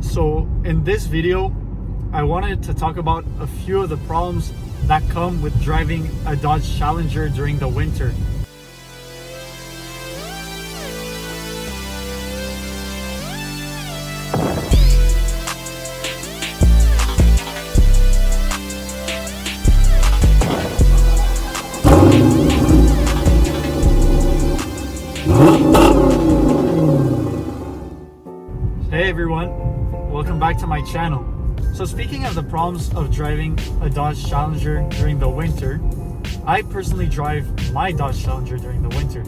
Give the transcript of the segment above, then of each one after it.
So in this video, I wanted to talk about a few of the problems that come with driving a Dodge Challenger during the winter. Hey everyone, welcome back to my channel. So speaking of the problems of driving a Dodge Challenger during the winter, I personally drive my Dodge Challenger during the winter.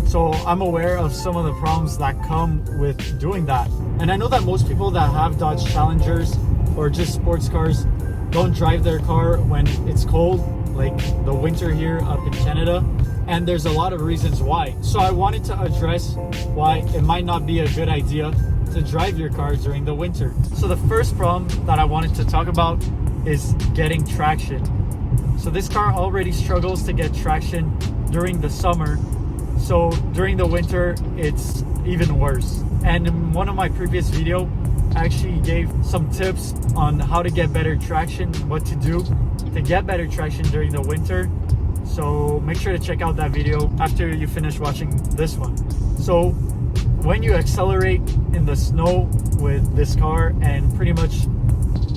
So I'm aware of some of the problems that come with doing that. And I know that most people that have Dodge Challengers or just sports cars don't drive their car when it's cold, like the winter here up in Canada. And there's a lot of reasons why. So I wanted to address why it might not be a good idea to drive your car during the winter. So the first problem that I wanted to talk about is getting traction. So this car already struggles to get traction during the summer. So during the winter, it's even worse. And in one of my previous videos, I actually gave some tips on how to get better traction, what to do to get better traction during the winter. So make sure to check out that video after you finish watching this one. So when you accelerate in the snow with this car, and pretty much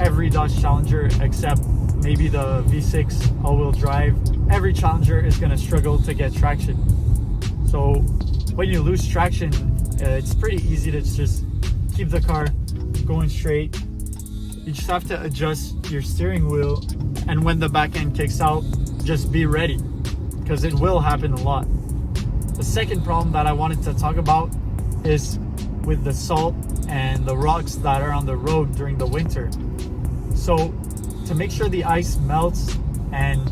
every Dodge Challenger except maybe the V6 all-wheel drive, every Challenger is going to struggle to get traction. So when you lose traction, it's pretty easy to just keep the car going straight. You just have to adjust your steering wheel, and when the back end kicks out, just be ready, because it will happen a lot. The second problem that I wanted to talk about is with the salt and the rocks that are on the road during the winter. So to make sure the ice melts and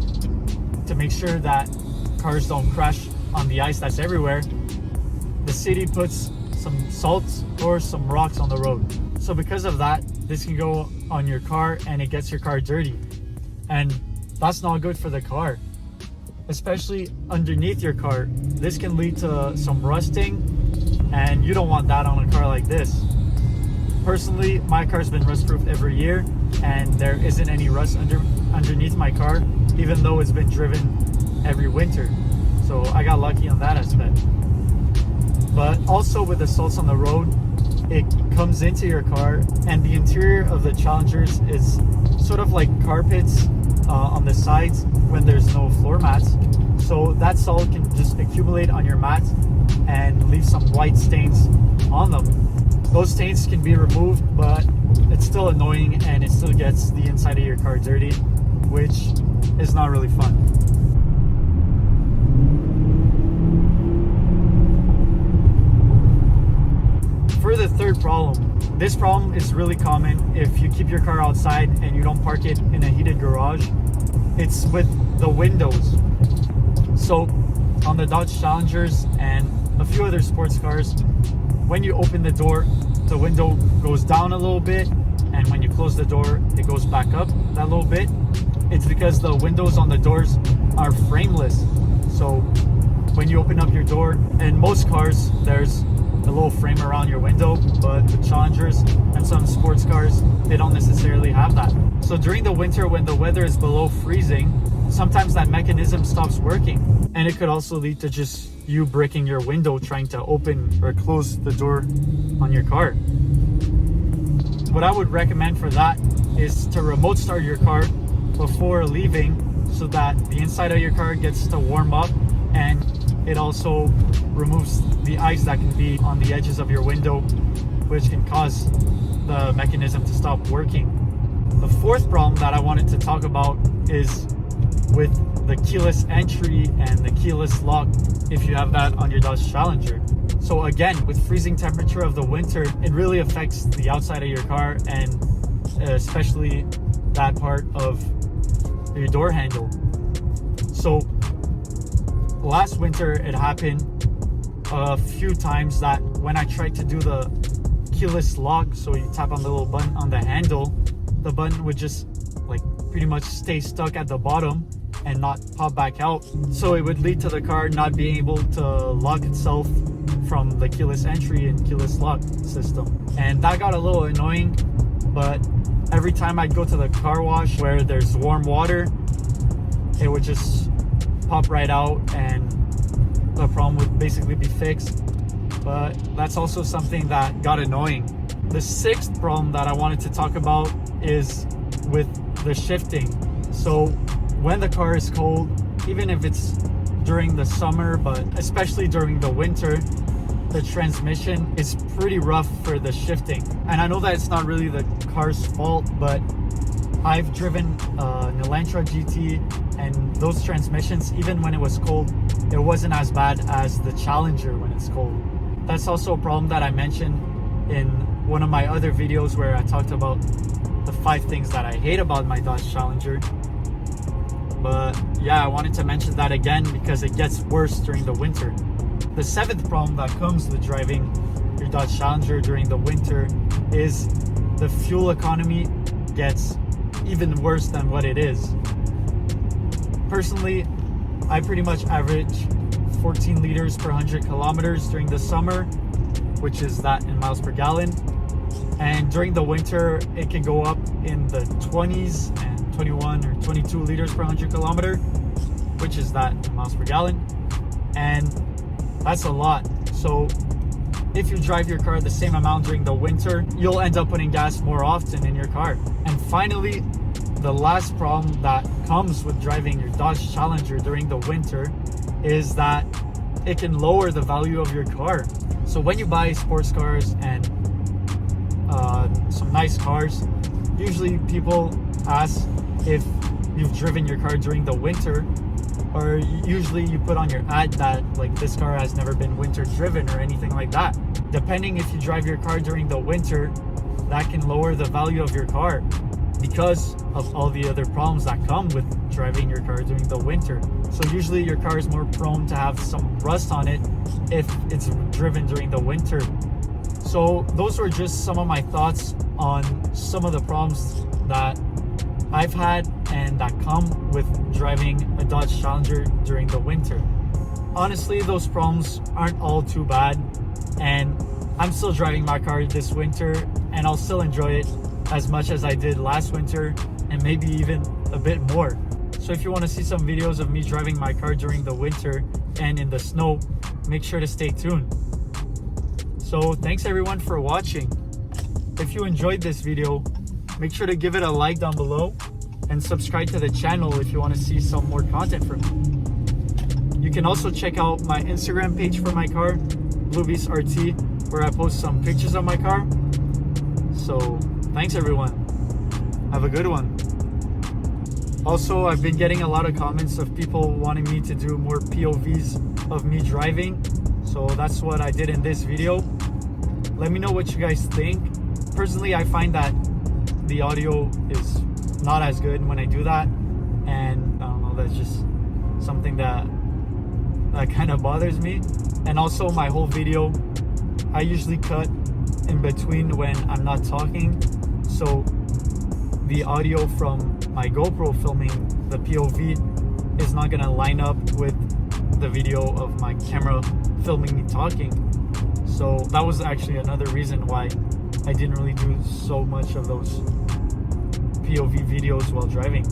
to make sure that cars don't crash on the ice that's everywhere, the city puts some salt or some rocks on the road. So because of that, this can go on your car and it gets your car dirty. And that's not good for the car, especially underneath your car. This can lead to some rusting, and you don't want that on a car like this. Personally, my car's been rust-proofed every year, and there isn't any rust underneath my car, even though it's been driven every winter. So I got lucky on that aspect. But also with the salts on the road, it comes into your car, and the interior of the Challengers is sort of like carpets on the sides when there's no floor mats. So that salt can just accumulate on your mat and leave some white stains on them. Those stains can be removed, but it's still annoying and it still gets the inside of your car dirty, which is not really fun. For the third problem, this problem is really common if you keep your car outside and you don't park it in a heated garage. It's with the windows. So on the Dodge Challengers and a few other sports cars, when you open the door, the window goes down a little bit, and when you close the door, it goes back up that little bit. It's because the windows on the doors are frameless. So when you open up your door, in most cars, there's a little frame around your window, but the Challengers and some sports cars, they don't necessarily have that. So during the winter, when the weather is below freezing, sometimes that mechanism stops working, and it could also lead to just you breaking your window trying to open or close the door on your car. What I would recommend for that is to remote start your car before leaving, so that the inside of your car gets to warm up, and it also removes the ice that can be on the edges of your window, which can cause the mechanism to stop working. The fourth problem that I wanted to talk about is with the keyless entry and the keyless lock if you have that on your Dodge Challenger. So again, with freezing temperature of the winter, it really affects the outside of your car, and especially that part of your door handle. So last winter it happened a few times that when I tried to do the keyless lock, so you tap on the little button on the handle, the button would just like pretty much stay stuck at the bottom, and not pop back out. So it would lead to the car not being able to lock itself from the keyless entry and keyless lock system. And that got a little annoying, but every time I'd go to the car wash where there's warm water, it would just pop right out and the problem would basically be fixed. But that's also something that got annoying. The sixth problem that I wanted to talk about is with the shifting. So when the car is cold, even if it's during the summer, but especially during the winter, the transmission is pretty rough for the shifting. And I know that it's not really the car's fault, but I've driven an Elantra GT, and those transmissions, even when it was cold, it wasn't as bad as the Challenger when it's cold. That's also a problem that I mentioned in one of my other videos where I talked about the 5 things that I hate about my Dodge Challenger. But yeah, I wanted to mention that again because it gets worse during the winter. The 7th problem that comes with driving your Dodge Challenger during the winter is the fuel economy gets even worse than what it is. Personally, I pretty much average 14 liters per 100 kilometers during the summer, which is that in miles per gallon. And during the winter, it can go up in the 20s and 21 or 22 liters per 100 kilometer, which is that in miles per gallon. And that's a lot. So if you drive your car the same amount during the winter, you'll end up putting gas more often in your car. And finally, the last problem that comes with driving your Dodge Challenger during the winter is that it can lower the value of your car. So when you buy sports cars and some nice cars, usually people ask if you've driven your car during the winter, or usually you put on your ad that like this car has never been winter driven or anything like that. Depending if you drive your car during the winter, that can lower the value of your car because of all the other problems that come with driving your car during the winter. So usually your car is more prone to have some rust on it if it's driven during the winter. So those were just some of my thoughts on some of the problems that I've had and that come with driving a Dodge Challenger during the winter. Honestly, those problems aren't all too bad, and I'm still driving my car this winter and I'll still enjoy it as much as I did last winter and maybe even a bit more. So if you want to see some videos of me driving my car during the winter and in the snow, make sure to stay tuned. So thanks everyone for watching. If you enjoyed this video, make sure to give it a like down below and subscribe to the channel if you want to see some more content from me. You can also check out my Instagram page for my car, Bluebeast RT, where I post some pictures of my car. So thanks everyone. Have a good one. Also, I've been getting a lot of comments of people wanting me to do more POVs of me driving. So that's what I did in this video. Let me know what you guys think. Personally, I find that the audio is not as good when I do that. And I don't know, that's just something that kind of bothers me. And also my whole video, I usually cut in between when I'm not talking. So the audio from my GoPro filming the POV is not gonna line up with the video of my camera filming me talking. So that was actually another reason why I didn't really do so much of those POV videos while driving.